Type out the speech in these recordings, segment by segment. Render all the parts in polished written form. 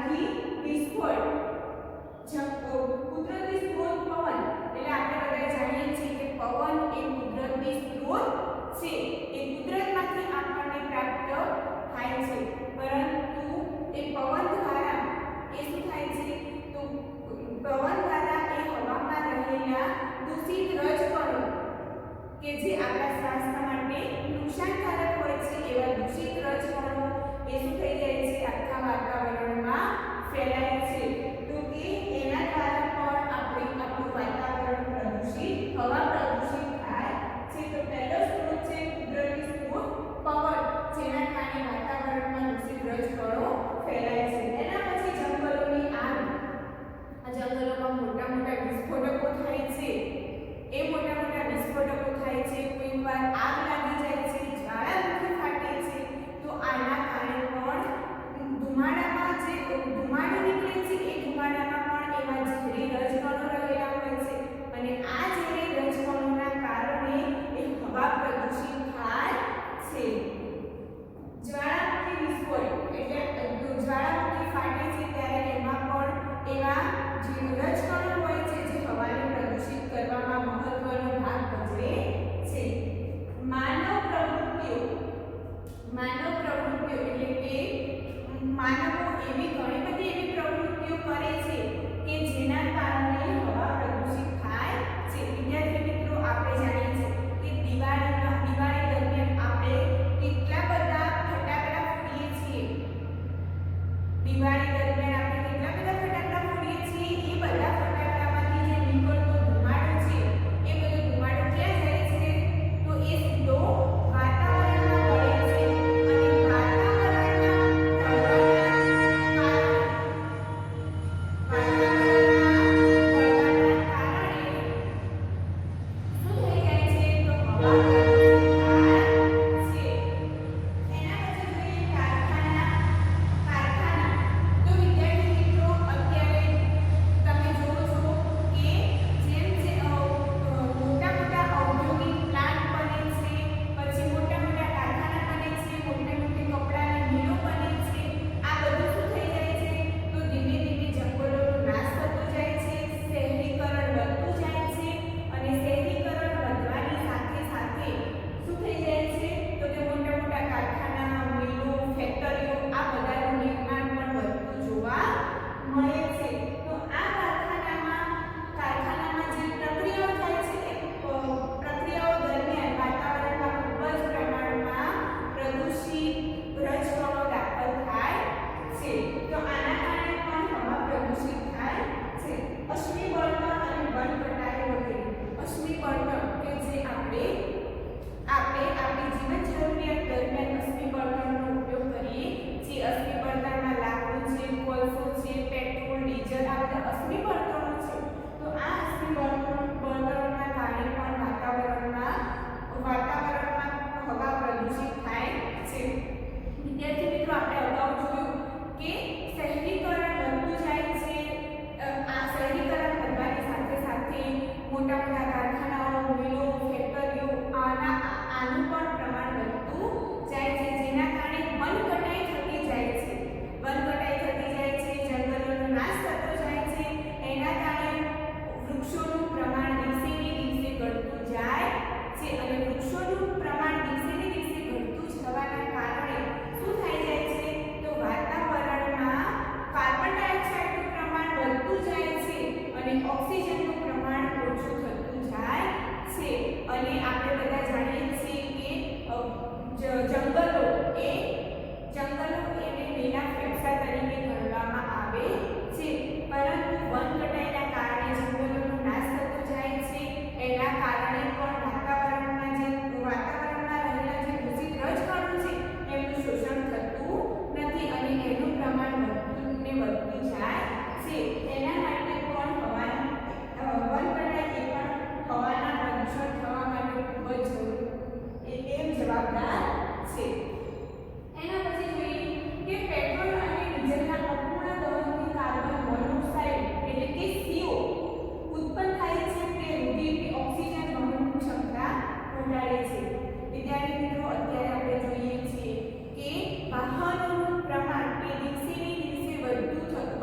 આગમાંથી વિસ્ફોટ કુદરતી સ્ત્રોત પવન એટલે આપણે બધા જાણીએ છીએ કે પવન એ કુદરતી સ્ત્રોત છે એ કુદરતમાંથી આપણને પ્રાપ્ત થાય છે પરંતુ એ પવન દ્વારા એ શું થાય છે તો પવન દ્વારા એ હવામાં રહેલા દૂષિત રજકણો કે જે આપણા સ્વાસ્થ્ય માટે નુકસાનકારક હોય છે એવા દૂષિત રજકણો એ શું થઈ જાય છે આખા વાતાવરણમાં ફેલાય છે તો કે એના દ્વારા પણ આપણું વાતાવરણ પ્રદૂષિત હવા પ્રદૂષિત થાય છે તો પહેલો સ્ત્રોત છે કુદરતી સ્ત્રોત પવન જેના કારણે વાતાવરણમાં દૂષિત રજકણો ફેલાય છે એના પછી જંગલોની આગ આ જંગલોમાં મોટા મોટા વિસ્ફોટકો થાય છે એ મોટા મોટા વિસ્ફોટકો થાય છે કોઈકવાર આગ લાગી જાય છે જ્વાળામુખી ફાટે છે તો આના કારણે પણ ધુમાડો નીકળે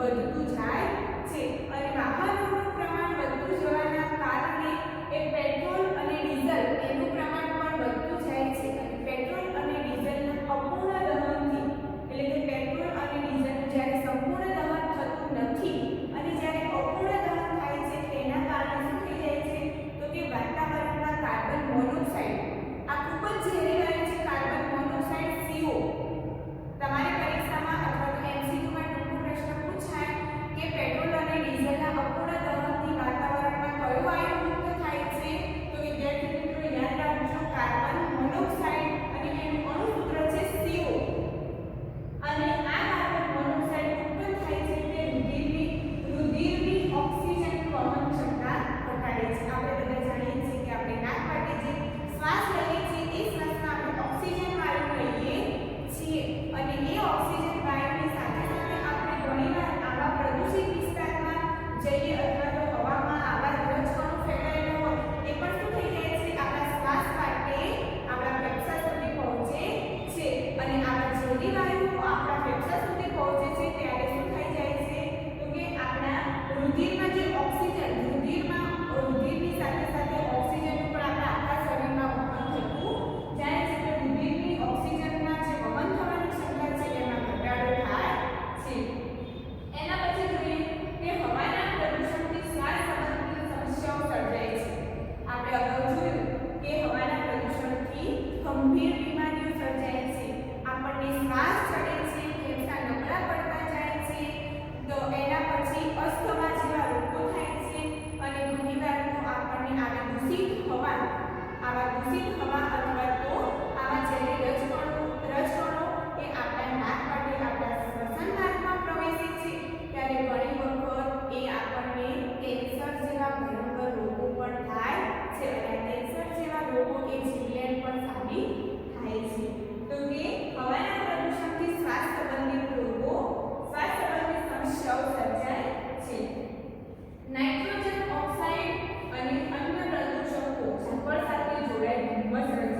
વધતું જાય છે અને વાહનોનું પ્રમાણ વધતું જવાના કારણે એ પેટ્રોલ અને ડીઝલ એનું પ્રમાણ પણ વધતું જાય છે અને પેટ્રોલ અને ડીઝલના અપૂર્ણ દહનથી એટલે કે પેટ્રોલ અને ડીઝલનું જ્યારે સંપૂર્ણ દહન થતું નથી અને જ્યારે અપૂર્ણ દહન થાય છે તેના કારણે શું થઈ જાય છે તો કે વાતાવરણમાં કાર્બન મોનોક્સાઇડ આ ખૂબ જ ઝેરી વાયુ છે કાર્બન મોનોક્સાઇડ CO તમારી પરીક્ષામાં અથવા તો MCQ માં ટૂંકો પ્રશ્ન પૂછાય કે પેટ્રોલ અને ડીઝલના અપૂર્ણ દહનથી વાતાવરણમાં કયો વાયુ મુક્ત થાય છે તો વિદ્યાર્થી મિત્રો યાદ રાખજો કાર્બન મોનોક્સાઇડ અને એનું અણુ સૂત્ર છે CO અને આ કાર્બન મોનોક્સાઇડ ઉત્પન્ન થાય છે તે રુધિરની ઓક્સિજન વહન ક્ષમતા ઘટાડે છે આપણે બધા જાણીએ છીએ કે આપણે નાક માટે જે શ્વાસ લઈએ છીએ એ શ્વાસમાં આપણે ઓક્સિજન વાયુ લઈએ છીએ અને એ ઓક્સિજન વાયુની સાથે સાથે આપણે ઘણીવાર આવા પ્રદૂષિત વિસ્તારમાં જઈએ અથવા તો હવામાં આવા રજકણો ફેલાયેલા હોય એ પણ શું થઈ જાય છે આપણા શ્વાસ માટે આપણા ફેફસા સુધી પહોંચે છે અને આવા ઝેરી વાયુઓ આપણા ફેફસા સુધી પહોંચે છે ત્યારે શું થઈ જાય છે તો કે આપણા રુધિરમાં જે ઓક્સિજન રુધિરની સાથે સાથે ઓક્સિજન પણ આપણા આખા શરીરમાં ઉત્પન્ન થતું જાય છે તો રુધિરની ઓક્સિજનમાં જે વહન થવાની ક્ષમતા છે એમાં ઘટાડો થાય છે એના પછી જોઈએ કે હવાના પ્રદૂષણથી શ્વાસ સંબંધિત સમસ્યાઓ સર્જાય છે આપણે અગાઉ જોયું કે હવાના પ્રદૂષણથી ગંભીર બીમારીઓ સર્જાય છે આપણને શ્વાસ ચડે છે ફેફસા નબળા પડતા જાય છે તો એના પછી અસ્થમા જેવા રોગો થાય છે અને ઘણીવાર તો આપણને આવા દૂષિત હવા અથવા તો આવા ઝેરી રજકણો એ આપણા નાક માટે આપણા શ્વસન માર્ગમાં પ્રવેશે છે ત્યારે ઘણી વખત એ આપણને કેન્સર જેવા ભયંકર રોગો પણ થાય છે અને કેન્સર જેવા રોગો એ જીવલેણ પણ સાબિત થાય છે તો કે હવાના પ્રદૂષણથી શ્વાસ સંબંધિત સમસ્યાઓ સર્જાય છે નાઇટ્રોજન ઓક્સાઇડ અને અન્ય પ્રદૂષકો ઝાકળ સાથે જોડાઈ ધુમ્મસ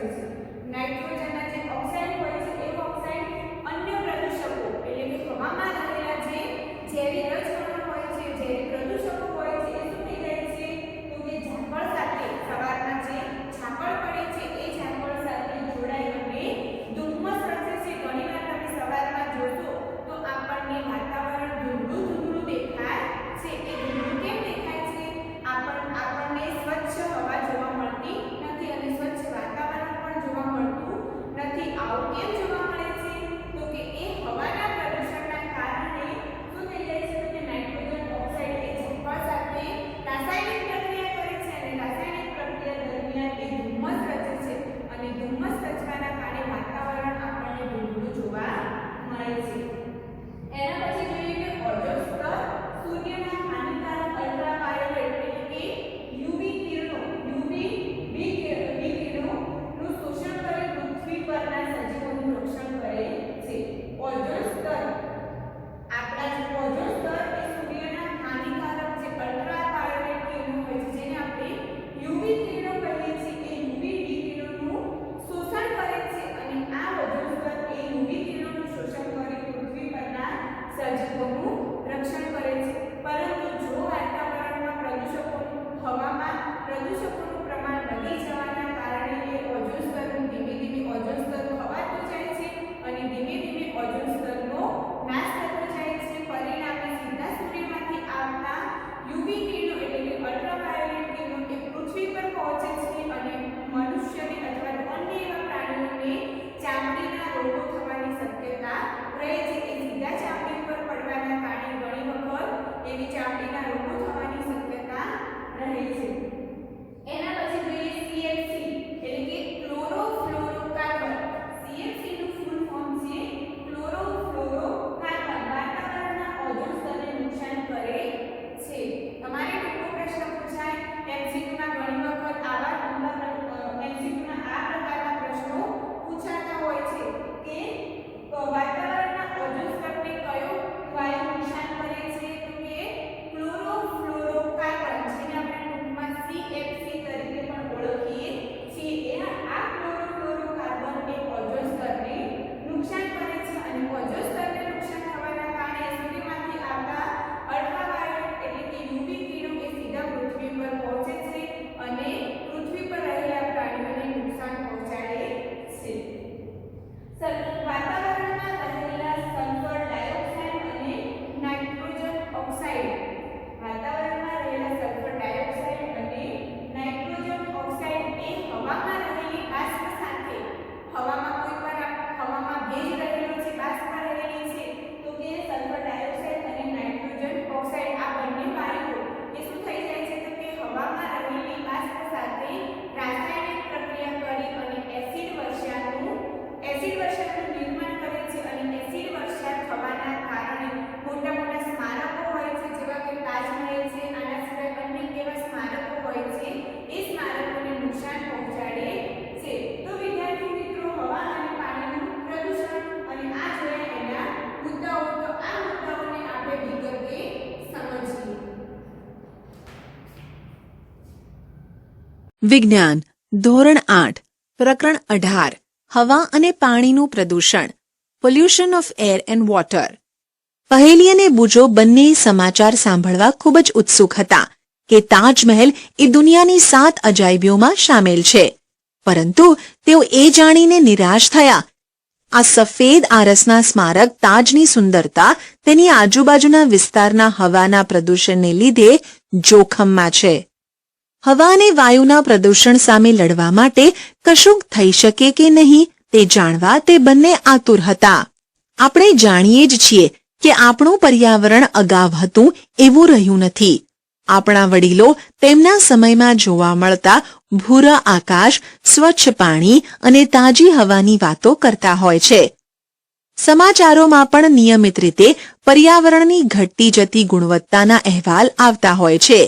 વિજ્ઞાન ધોરણ 8 પ્રકરણ 18 હવા અને પાણીનું પ્રદૂષણ pollution of air and water. પહેલી અને બુજો બંને સમાચાર સાંભળવા ખૂબ જ ઉત્સુક હતા કે તાજમહેલ એ દુનિયાની 7 અજાયબીઓમાં સામેલ છે. પરંતુ તેઓ એ જાણીને નિરાશ થયા આ સફેદ આરસના સ્મારક તાજની સુંદરતા તેની આજુબાજુના વિસ્તારના હવાના પ્રદૂષણને લીધે જોખમમાં છે. હવા અને વાયુના પ્રદૂષણ સામે લડવા માટે કશુંક થઈ શકે કે નહીં તે જાણવા તે બંને આતુર હતા. આપણે જાણીએ જ છીએ કે આપણું પર્યાવરણ અગાઉ હતું એવું રહ્યું નથી. આપણા વડીલો તેમના સમયમાં જોવા મળતા ભૂરા આકાશ, સ્વચ્છ પાણી અને તાજી હવાની વાતો કરતા હોય છે. સમાચારોમાં પણ નિયમિત રીતે પર્યાવરણની ઘટતી જતી ગુણવત્તાના અહેવાલ આવતા હોય છે.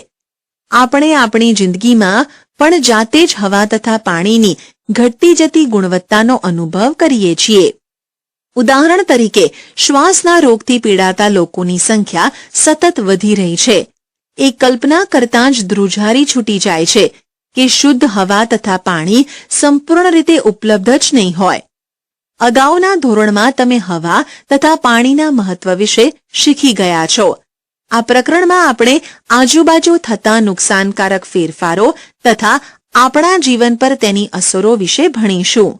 આપણે આપણી જિંદગીમાં પણ જાતે જ હવા તથા પાણીની ઘટતી જતી ગુણવત્તાનો અનુભવ કરીએ છીએ. ઉદાહરણ તરીકે શ્વાસના રોગથી પીડાતા લોકોની સંખ્યા સતત વધી રહી છે. એ કલ્પના કરતાં જ ધ્રુજારી છૂટી જાય છે કે શુદ્ધ હવા તથા પાણી સંપૂર્ણ રીતે ઉપલબ્ધ જ નહીં હોય. અગાઉના ધોરણમાં તમે હવા તથા પાણીના મહત્વ વિશે શીખી ગયા છો. આ પ્રકરણમાં આપણે આજુબાજુ થતા નુકસાનકારક ફેરફારો તથા આપણા જીવન પર તેની અસરો વિશે ભણીશું.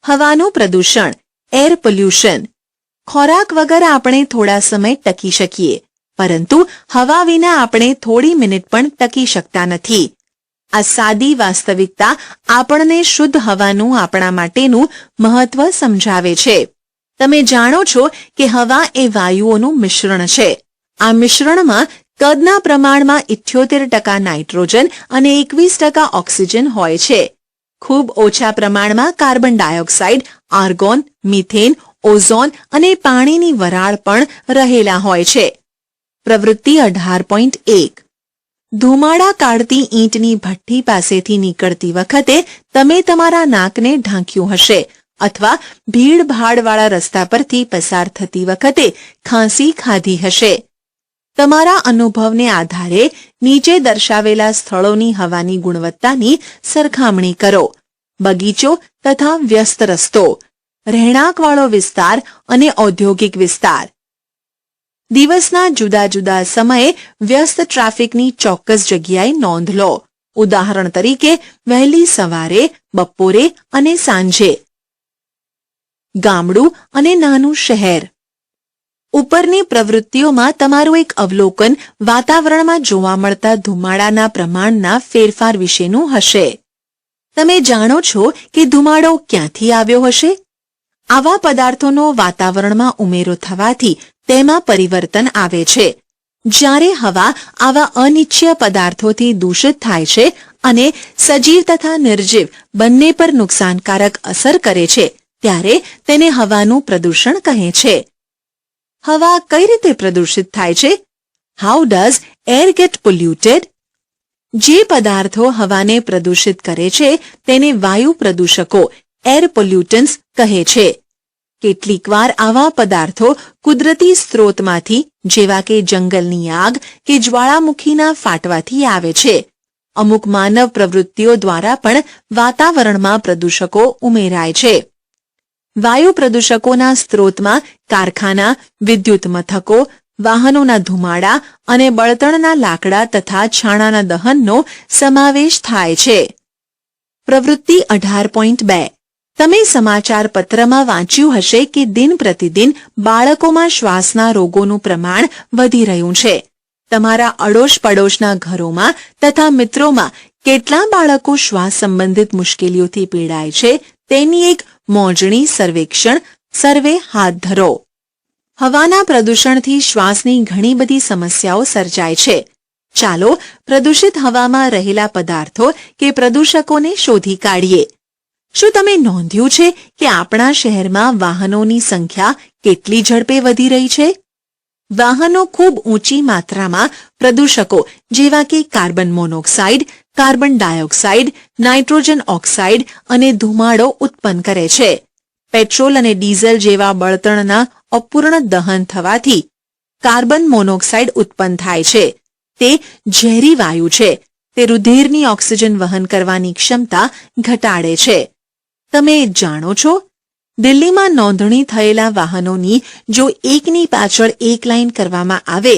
હવાનું પ્રદૂષણ એર પોલ્યુશન. ખોરાક વગર આપણે થોડા સમય ટકી શકીએ, પરંતુ હવા વિના આપણે થોડી મિનિટ પણ ટકી શકતા નથી. આ સાદી વાસ્તવિકતા આપણને શુદ્ધ હવાનું આપણા માટેનું મહત્વ સમજાવે છે. તમે જાણો છો કે હવા એ વાયુઓનું મિશ્રણ છે. આ મિશ્રણમાં કદના પ્રમાણમાં 78% નાઇટ્રોજન અને 21% ઓક્સિજન હોય છે. ખૂબ ઓછા પ્રમાણમાં carbon dioxide, argon, methane, ozone અને પાણીની વરાળ પણ રહેલા હોય છે. પ્રવૃત્તિ 18.1 ધુમાડા કાઢતી ઈંટની ભઠ્ઠી પાસેથી નીકળતી વખતે તમે તમારા નાકને ઢાંક્યું હશે અથવા ભીડભાડવાળા રસ્તા પરથી પસાર થતી વખતે ખાંસી ખાધી હશે. તમારા અનુભવને આધારે નીચે દર્શાવેલા સ્થળોની હવાની ગુણવત્તાની સરખામણી કરો. બગીચો તથા વ્યસ્ત રસ્તો, રહેણાંકવાળો વિસ્તાર અને ઔદ્યોગિક વિસ્તાર. દિવસના જુદા જુદા સમયે વ્યસ્ત ટ્રાફિકની ચોક્કસ જગ્યાએ નોંધ લો. ઉદાહરણ તરીકે વહેલી સવારે, બપોરે અને સાંજે. ગામડું અને નાનું શહેર. ઉપરની પ્રવૃત્તિઓમાં તમારું એક અવલોકન વાતાવરણમાં જોવા મળતા ધુમાડાના પ્રમાણના ફેરફાર વિશેનું હશે. તમે જાણો છો કે ધુમાડો ક્યાંથી આવ્યો હશે? આવા પદાર્થોનો વાતાવરણમાં ઉમેરો થવાથી તેમાં પરિવર્તન આવે છે. જ્યારે હવા આવા અનિચ્છનીય પદાર્થોથી દૂષિત થાય છે અને સજીવ તથા નિર્જીવ બંને પર નુકસાનકારક અસર કરે છે, ત્યારે તેને હવાનું પ્રદૂષણ કહે છે. હવા કઈ રીતે પ્રદૂષિત થાય છે? How does air get polluted? જે પદાર્થો હવાને પ્રદૂષિત કરે છે તેને વાયુ પ્રદૂષકો એર પોલ્યુટન્ટ્સ કહે છે. કેટલીકવાર આવા પદાર્થો કુદરતી સ્ત્રોતમાંથી જેવા કે જંગલની આગ કે જ્વાળામુખીના ફાટવાથી આવે છે. અમુક માનવ પ્રવૃત્તિઓ દ્વારા પણ વાતાવરણમાં પ્રદૂષકો ઉમેરાય છે. વાયુ પ્રદૂષકોના સ્ત્રોતમાં કારખાના, વિદ્યુત મથકો, વાહનોના ધુમાડા અને બળતણના લાકડા તથા છાણાના દહનનો સમાવેશ થાય છે. પ્રવૃત્તિ 18.2 તમે સમાચાર પત્રમાં વાંચ્યું હશે કે દિન પ્રતિદિન બાળકોમાં શ્વાસના રોગોનું પ્રમાણ વધી રહ્યું છે. તમારા અડોશ પડોશના ઘરોમાં તથા મિત્રોમાં કેટલા બાળકો શ્વાસ સંબંધિત મુશ્કેલીઓથી પીડાય છે તેની એક મોજણી સર્વે હાથ ધરો. હવાના પ્રદૂષણથી શ્વાસની ઘણી બધી સમસ્યાઓ સર્જાય છે. ચાલો પ્રદૂષિત હવામાં રહેલા પદાર્થો કે પ્રદૂષકોને શોધી કાઢીએ. શું તમે નોંધ્યું છે કે આપણા શહેરમાં વાહનોની સંખ્યા કેટલી ઝડપે વધી રહી છે? વાહનો ખૂબ ઊંચી માત્રામાં પ્રદૂષકો જેવા કે carbon monoxide, carbon dioxide, nitrogen oxide અને ધુમાડો ઉત્પન્ન કરે છે. પેટ્રોલ અને ડીઝલ જેવા બળતણના અપૂર્ણ દહન થવાથી કાર્બન મોનોક્સાઇડ ઉત્પન્ન થાય છે. તે ઝેરી વાયુ છે. તે રુધિરની ઓક્સિજન વહન કરવાની ક્ષમતા ઘટાડે છે. તમે જાણો છો, દિલ્હીમાં નોંધણી થયેલા વાહનોની જો એકની પાછળ એક લાઇન કરવામાં આવે,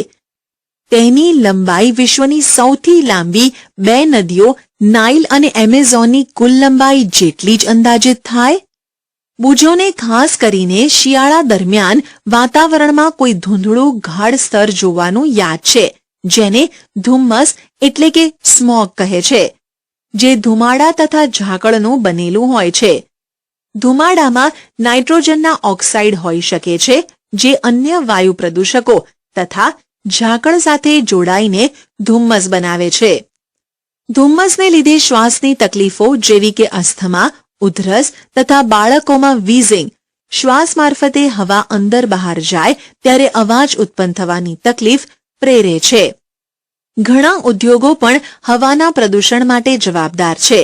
તેની લંબાઈ વિશ્વની સૌથી લાંબી 2 નદીઓ નાઇલ અને એમેઝોનની કુલ લંબાઈ જેટલી જ અંદાજિત થાય. બુજોને ખાસ કરીને શિયાળા દરમિયાન વાતાવરણમાં કોઈ ધૂંધળું ગાઢ સ્તર જોવાનું યાદ છે, જેને ધુમ્મસ એટલે કે સ્મોગ કહે છે, જે ધુમાડા તથા ઝાકળનું બનેલું હોય છે. ધુમાડામાં નાઇટ્રોજનના ઓક્સાઇડ હોઈ શકે છે, જે અન્ય વાયુ પ્રદૂષકો તથા ઝાકળ સાથે જોડાઈને ધુમ્મસ બનાવે છે. ધુમ્મસને લીધે શ્વાસની તકલીફો જેવી કે અસ્થમા, ઉધરસ તથા બાળકોમાં વીઝિંગ, શ્વાસ મારફતે હવા અંદર બહાર જાય ત્યારે અવાજ ઉત્પન્ન થવાની તકલીફ પ્રેરે છે. ઘણા ઉદ્યોગો પણ હવાના પ્રદૂષણ માટે જવાબદાર છે.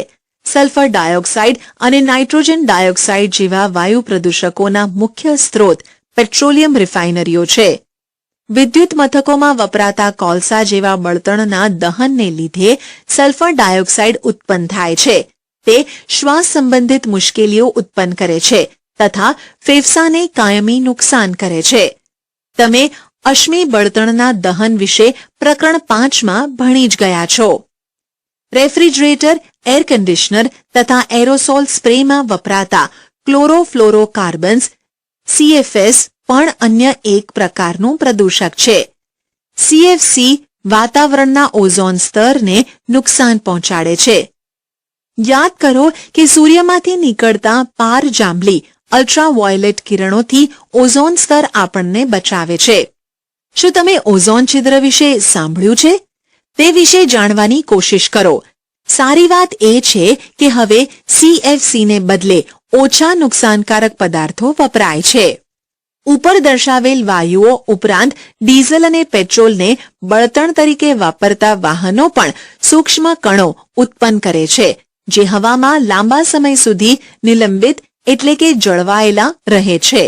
સલ્ફર ડાયોક્સાઇડ અને નાઇટ્રોજન ડાયોક્સાઇડ જેવા વાયુ પ્રદૂષકોના મુખ્ય સ્ત્રોત પેટ્રોલિયમ રિફાઇનરીઓ છે. વિદ્યુત મથકોમાં વપરાતા કોલસા જેવા બળતણના દહનને લીધે સલ્ફર ડાયોક્સાઇડ ઉત્પન્ન થાય છે. તે શ્વાસ સંબંધિત મુશ્કેલીઓ ઉત્પન્ન કરે છે તથા ફેફસાને કાયમી નુકસાન કરે છે. તમે અશ્મિ બળતણના દહન વિશે પ્રકરણ 5માં ભણી જ ગયા છો. રેફ્રિજરેટર, એર કન્ડિશનર તથા એરોસોલ સ્પ્રેમાં વપરાતા ક્લોરોફ્લોરોકાર્બન્સ CFS પણ અન્ય એક પ્રકારનું પ્રદૂષક છે. CFC વાતાવરણના ઓઝોન સ્તરને નુકસાન પહોંચાડે છે. યાદ કરો કે સૂર્યમાંથી નીકળતા પારજાંબલી અલ્ટ્રાવાયોલેટ કિરણોથી ઓઝોન સ્તર આપણને બચાવે છે. શું તમે ઓઝોન છિદ્ર વિશે સાંભળ્યું છે? તે વિશે જાણવાની કોશિશ કરો. સારી વાત એ છે કે હવે CFC ને બદલે ઓછા નુકસાનકારક પદાર્થો વપરાય છે. ઉપર દર્શાવેલ વાયુઓ ઉપરાંત ડીઝલ અને પેટ્રોલને બળતણ તરીકે વાપરતા વાહનો પણ સૂક્ષ્મ કણો ઉત્પન્ન કરે છે, જે હવામાં લાંબા સમય સુધી નિલંબિત એટલે કે જળવાયેલા રહે છે.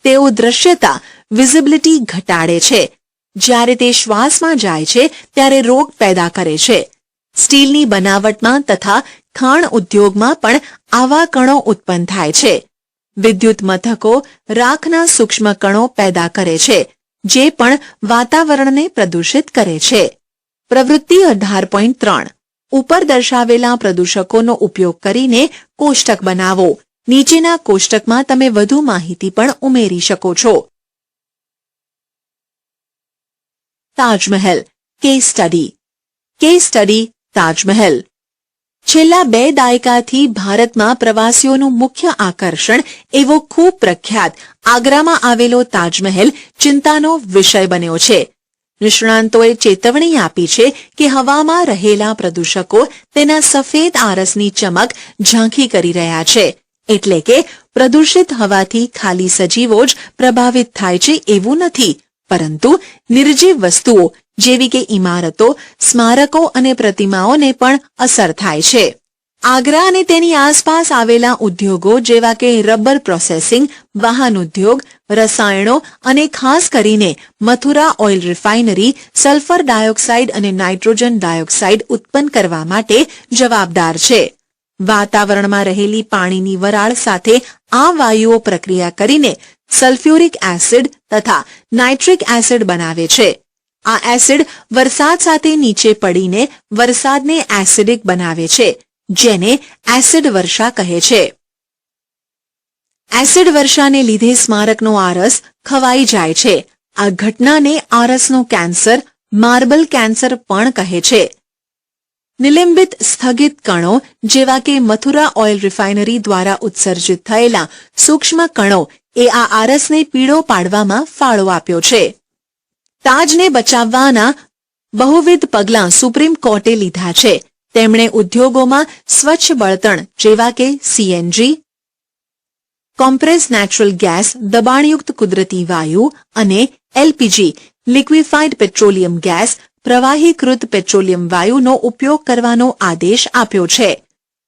તેઓ દ્રશ્યતા વિઝિબિલિટી ઘટાડે છે. જ્યારે તે શ્વાસમાં જાય છે ત્યારે રોગ પેદા કરે છે. સ્ટીલની બનાવટમાં તથા ખાણ ઉદ્યોગમાં પણ આવા કણો ઉત્પન્ન થાય છે. વિદ્યુત મથકો રાખના સૂક્ષ્મ કણો પેદા કરે છે, જે પણ વાતાવરણને પ્રદૂષિત કરે છે. પ્રવૃત્તિ 18.3 ઉપર દર્શાવેલા પ્રદૂષકોનો ઉપયોગ કરીને કોષ્ટક બનાવો. નીચેના કોષ્ટકમાં તમે વધુ માહિતી પણ ઉમેરી શકો છો. Taj Mahal case study. Case study Taj Mahal. છેલ્લા 2 દાયકાથી ભારતમાં પ્રવાસીઓનું મુખ્ય આકર્ષણ એવો ખૂબ પ્રખ્યાત આગ્રામાં આવેલો તાજમહેલ ચિંતાનો વિષય બન્યો છે. નિષ્ણાંતોએ ચેતવણી આપી છે કે હવામાં રહેલા પ્રદૂષકો તેના સફેદ આરસની ચમક ઝાંખી કરી રહ્યા છે. એટલે કે પ્રદૂષિત હવાથી ખાલી સજીવો જ પ્રભાવિત થાય છે એવું નથી, પરંતુ નિર્જીવ વસ્તુઓ જેવી કે ઇમારતો, સ્મારકો અને પ્રતિમાઓને પણ અસર થાય છે. આગ્રા અને તેની આસપાસ આવેલા ઉદ્યોગો જેવા કે રબર પ્રોસેસિંગ, વાહન ઉદ્યોગ, રસાયણો અને ખાસ કરીને Mathura oil refinery sulphur dioxide અને નાઇટ્રોજન ડાયોક્સાઇડ ઉત્પન્ન કરવા માટે જવાબદાર છે. વાતાવરણમાં રહેલી પાણીની વરાળ સાથે આ વાયુઓ પ્રક્રિયા કરીને સલ્ફ્યુરિક એસિડ તથા નાઇટ્રિક એસિડ બનાવે છે. આ એસિડ વરસાદ સાથે નીચે પડીને વરસાદને એસિડિક બનાવે છે, જેને એસિડ વર્ષા કહે છે. એસિડ વર્ષાને લીધે સ્મારકનો આરસ ખવાઈ જાય છે. આ ઘટનાને આરસનું કેન્સર, માર્બલ કેન્સર પણ કહે છે. નિલંબિત સ્થગિત કણો જેવા કે મથુરા ઓઇલ રિફાઇનરી દ્વારા ઉત્સર્જિત થયેલા સૂક્ષ્મ કણો એ આ આરસને પીળો પાડવામાં ફાળો આપ્યો છે. તાજને બચાવવાના બહુવિધ પગલાં સુપ્રીમ કોર્ટે લીધા છે. તેમણે ઉદ્યોગોમાં સ્વચ્છ બળતણ જેવા કે CNG, કોમ્પ્રેસ નેચરલ ગેસ, દબાણયુક્ત કુદરતી વાયુ અને LPG લિક્વિફાઇડ પેટ્રોલિયમ ગેસ, પ્રવાહીકૃત પેટ્રોલિયમ વાયુનો ઉપયોગ કરવાનો આદેશ આપ્યો છે.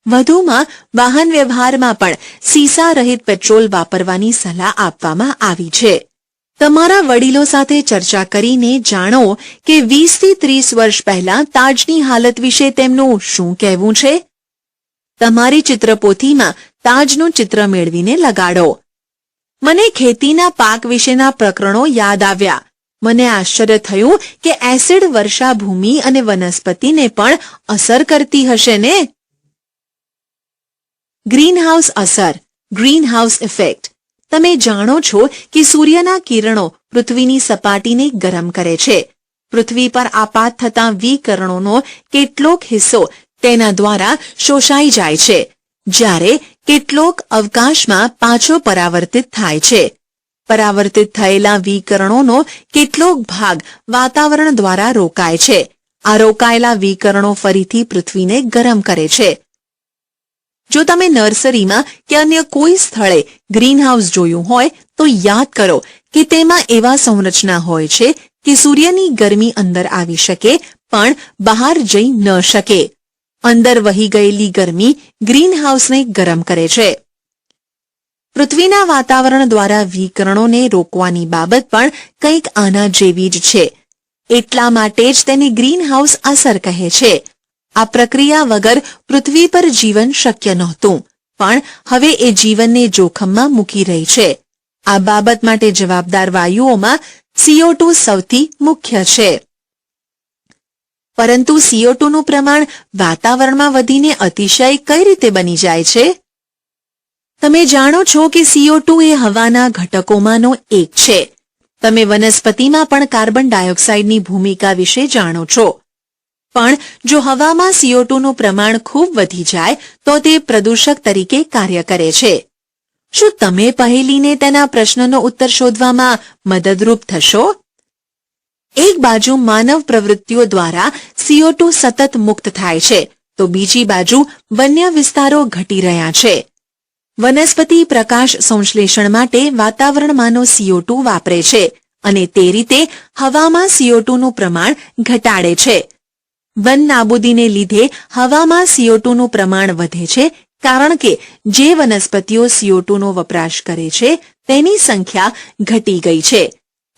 વધુમાં વાહન વ્યવહારમાં પણ સીસા રહિત પેટ્રોલ વાપરવાની સલાહ આપવામાં આવી છે. તમારા વડીલો સાથે ચર્ચા કરીને જાણો કે 20 થી 30 વર્ષ પહેલા તાજની હાલત વિશે તેમનું શું કહેવું છે. તમારી ચિત્રપોથીમાં તાજનું ચિત્ર મેળવીને લગાડો. મને ખેતીના પાક વિશેના પ્રકરણો યાદ આવ્યા. મને આશ્ચર્ય થયું કે એસિડ વર્ષા ભૂમિ અને વનસ્પતિને પણ અસર કરતી હશે ને. ગ્રીનહાઉસ અસર, ગ્રીનહાઉસ ઇફેક્ટ. તમે જાણો છો કે સૂર્યના કિરણો પૃથ્વીની સપાટીને ગરમ કરે છે. પૃથ્વી પર આપાત થતા વિકિરણોનો કેટલોક હિસ્સો તેના દ્વારા શોષાઈ જાય છે, જ્યારે કેટલોક અવકાશમાં પાછો પરાવર્તિત થાય છે. પરાવર્તિત થયેલા વિકિરણોનો કેટલોક ભાગ વાતાવરણ દ્વારા રોકાય છે. આ રોકાયેલા વિકિરણો ફરીથી પૃથ્વીને ગરમ કરે છે. જો તમે નર્સરીમાં કે અન્ય કોઈ સ્થળે ગ્રીનહાઉસ જોયું હોય તો યાદ કરો કે તેમાં એવા સંરચના હોય છે કે સૂર્યની ગરમી અંદર આવી શકે પણ બહાર જઈ ન શકે. અંદર વહી ગયેલી ગરમી ગ્રીનહાઉસને ગરમ કરે છે. પૃથ્વીના વાતાવરણ દ્વારા વિકિરણોને રોકવાની બાબત પણ કંઈક આના જેવી જ છે. એટલા માટે જ તેને ગ્રીનહાઉસ અસર કહે છે. આ પ્રક્રિયા વગર પૃથ્વી પર જીવન શક્ય નહોતું, પણ હવે એ જીવનને જોખમમાં મૂકી રહી છે. આ બાબત માટે જવાબદાર વાયુઓમાં CO2 સૌથી મુખ્ય છે. પરંતુ CO2 નું પ્રમાણ વાતાવરણમાં વધીને અતિશય કઈ રીતે બની જાય છે? તમે જાણો છો કે CO2 એ હવાના ઘટકોમાંનો એક છે. તમે વનસ્પતિમાં પણ કાર્બન ડાયોક્સાઇડની ભૂમિકા વિશે જાણો છો. પણ જો હવામાં CO2 નું પ્રમાણ ખૂબ વધી જાય તો તે પ્રદૂષક તરીકે કાર્ય કરે છે. શું તમે પહેલીને તેના પ્રશ્નનો ઉત્તર શોધવામાં મદદરૂપ થશો? એક બાજુ માનવ પ્રવૃત્તિઓ દ્વારા CO2 સતત મુક્ત થાય છે, તો બીજી બાજુ વન્ય વિસ્તારો ઘટી રહ્યા છે. વનસ્પતિ પ્રકાશ સંશ્લેષણ માટે વાતાવરણમાંનો CO2 વાપરે છે અને તે રીતે હવામાં CO2 નું પ્રમાણ ઘટાડે છે. વન નાબૂદીને લીધે હવામાં CO2 નું પ્રમાણ વધે છે, કારણ કે જે વનસ્પતિઓ CO2 નો વપરાશ કરે છે તેની સંખ્યા ઘટી ગઈ છે.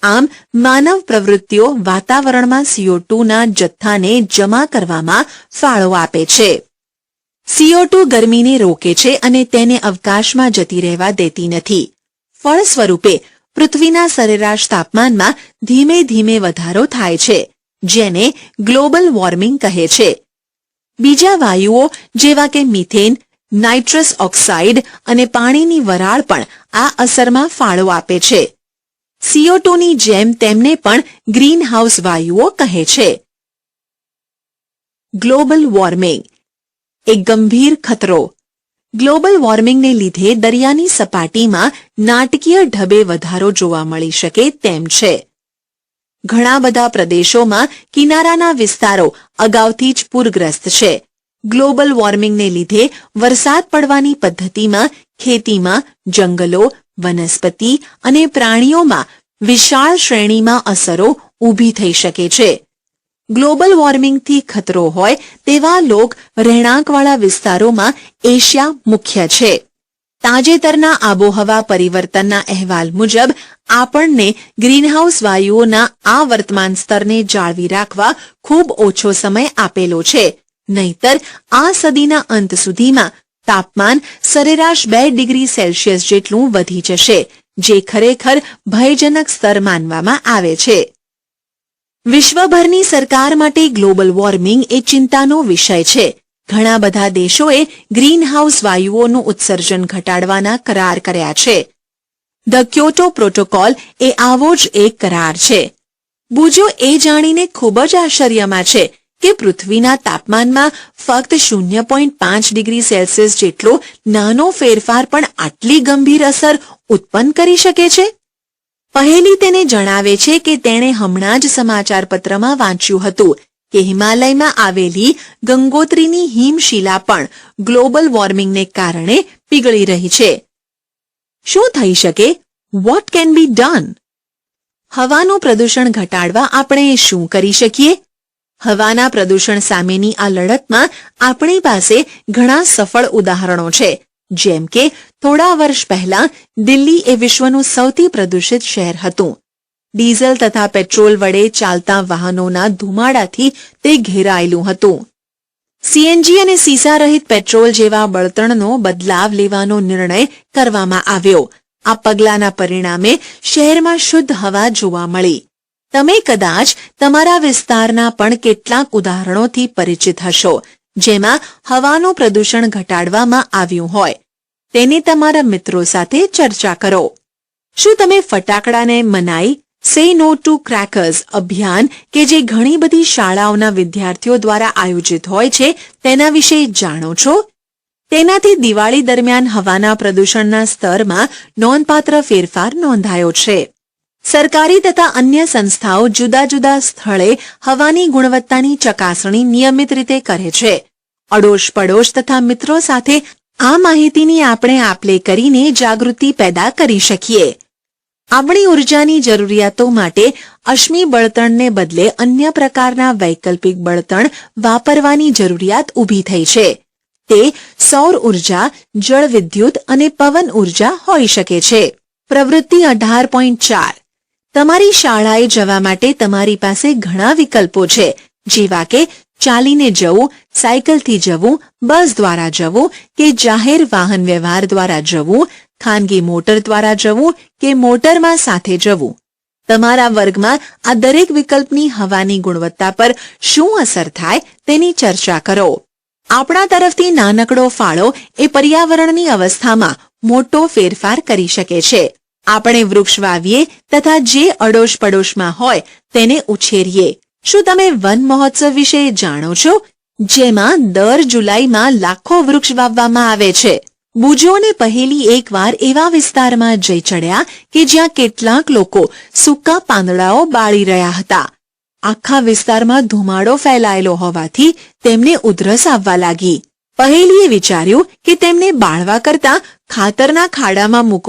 આમ માનવ પ્રવૃત્તિઓ વાતાવરણમાં CO2 ના જથ્થાને જમા કરવામાં ફાળો આપે છે. CO2 ગરમીને રોકે છે અને તેને અવકાશમાં જતી રહેવા દેતી નથી. ફળ સ્વરૂપે પૃથ્વીના સરેરાશ તાપમાનમાં ધીમે ધીમે વધારો થાય છે, જેને ગ્લોબલ વોર્મિંગ કહે છે. બીજા વાયુઓ જેવા કે મિથેન, નાઇટ્રસ ઓક્સાઇડ અને પાણીની વરાળ પણ આ અસરમાં ફાળો આપે છે. CO2 ની જેમ તેમને પણ ગ્રીનહાઉસ વાયુઓ કહે છે. ગ્લોબલ વોર્મિંગ એક ગંભીર ખતરો. ગ્લોબલ વોર્મિંગને લીધે દરિયાની સપાટીમાં નાટકીય ઢબે વધારો જોવા મળી શકે તેમ છે. ઘણા બધા પ્રદેશોમાં કિનારાના વિસ્તારો અગાઉથી જ પૂરગ્રસ્ત છે. ગ્લોબલ વોર્મિંગને લીધે વરસાદ પડવાની પદ્ધતિમાં, ખેતીમાં, જંગલો, વનસ્પતિ અને પ્રાણીઓમાં વિશાળ શ્રેણીમાં અસરો ઊભી થઈ શકે છે. ગ્લોબલ વોર્મિંગથી ખતરો હોય તેવા લોક રહેણાંકવાળા વિસ્તારોમાં એશિયા મુખ્ય છે. તાજેતરના આબોહવા પરિવર્તનના અહેવાલ મુજબ આપણને ગ્રીનહાઉસ વાયુઓના આ વર્તમાન સ્તરને જાળવી રાખવા ખૂબ ઓછો સમય આપેલો છે. નહીંતર આ સદીના અંત સુધીમાં તાપમાન સરેરાશ 2 ડિગ્રી સેલ્સિયસ જેટલું વધી જશે, જે ખરેખર ભયજનક સ્તર માનવામાં આવે છે. વિશ્વભરની સરકાર માટે ગ્લોબલ વોર્મિંગ એ ચિંતાનો વિષય છે. ઘણા બધા દેશોએ ગ્રીનહાઉસ વાયુઓનું ઉત્સર્જન ઘટાડવાના કરાર કર્યા છે. ધ ક્યોટો પ્રોટોકોલ એ આવો જ એક કરાર છે. બુજો એ જાણીને ખૂબ જ આશ્ચર્યમાં છે કે પૃથ્વીના તાપમાનમાં ફક્ત 0.5 ડિગ્રી સેલ્સિયસ જેટલો નાનો ફેરફાર પણ આટલી ગંભીર અસર ઉત્પન્ન કરી શકે છે. પહેલી તેને જણાવે છે કે તેણે હમણાં જ સમાચારપત્રમાં વાંચ્યું હતું કે હિમાલયમાં આવેલી ગંગોત્રીની હિમશિલા પણ ગ્લોબલ વોર્મિંગને કારણે પીગળી રહી છે. શું થઈ શકે? What can be done? હવાનું પ્રદૂષણ ઘટાડવા આપણે શું કરી શકીએ? હવાના પ્રદૂષણ સામેની આ લડતમાં આપણી પાસે ઘણા સફળ ઉદાહરણો છે. જેમ કે થોડા વર્ષ પહેલા દિલ્હી એ વિશ્વનું સૌથી પ્રદૂષિત શહેર હતું, ડીઝલ તથા પેટ્રોલ વડે ચાલતા વાહનોના ધુમાડાથી તે ઘેરાયેલું હતું. સીએનજી અને સીસા રહિત પેટ્રોલ જેવા બળતણનો બદલાવ લેવાનો નિર્ણય કરવામાં આવ્યો. આ પગલાંના પરિણામે શહેરમાં શુદ્ધ હવા જોવા મળી. તમે કદાચ તમારા વિસ્તારના પણ કેટલાક ઉદાહરણોથી પરિચિત હશો, જેમાં હવાનું પ્રદૂષણ ઘટાડવામાં આવ્યું હોય. તેને તમારા મિત્રો સાથે ચર્ચા કરો. શું તમે ફટાકડાને મનાઈ સે નો ટુ ક્રેકર્સ અભિયાન કે જે ઘણી બધી શાળાઓના વિદ્યાર્થીઓ દ્વારા આયોજિત હોય છે તેના વિશે જાણો છો? તેનાથી દિવાળી દરમિયાન હવાના પ્રદૂષણના સ્તરમાં નોંધપાત્ર ફેરફાર નોંધાયો છે. સરકારી તથા અન્ય સંસ્થાઓ જુદા જુદા સ્થળે હવાની ગુણવત્તાની ચકાસણી નિયમિત રીતે કરે છે. અડોશ પડોશ તથા મિત્રો સાથે આ માહિતીની આપણે આપલે કરીને જાગૃતિ પેદા કરી શકીએ. આપણી ઉર્જાની જરૂરિયાતો માટે અશ્મિ બળતણને બદલે અન્ય પ્રકારના વૈકલ્પિક બળતણ વાપરવાની જરૂરિયાત ઊભી થઈ છે. તે સૌર ઉર્જા, જળ વિદ્યુત અને પવન ઉર્જા હોઈ શકે છે. પ્રવૃત્તિ 18.4 તમારી શાળાએ જવા માટે તમારી પાસે ઘણા વિકલ્પો છે, જેવા કે ચાલીને જવું, સાયકલથી જવું, બસ દ્વારા જવું કે જાહેર વાહન વ્યવહાર દ્વારા જવું, ખાનગી મોટર દ્વારા જવું કે મોટરમાં સાથે જવું. તમારા વર્ગમાં આ દરેક વિકલ્પની હવાની ગુણવત્તા પર શું અસર થાય તેની ચર્ચા કરો. આપણા તરફથી નાનકડો ફાળો એ પર્યાવરણની અવસ્થામાં મોટો ફેરફાર કરી શકે છે. આપણે વૃક્ષ વાવીએ તથા જે અડોશ પડોશમાં હોય તેને ઉછેરીએ. શું તમે વન મહોત્સવ વિશે જાણો છો, જેમાં દર જુલાઈમાં લાખો વૃક્ષ વાવવામાં આવે છે? બુજોને પહેલી એકવાર એવા વિસ્તારમાં જઈ ચડ્યા કે જ્યાં કેટલાક લોકો સૂકા પાંદડાઓ બાળી રહ્યા હતા. આખા વિસ્તારમાં ધુમાડો ફેલાયેલો હોવાથી તેમને ઉધરસ આવવા લાગી. પહેલીએ વિચાર્યું કે તેમને બાળવા કરતા ખાતરના ખાડામાં મૂકવા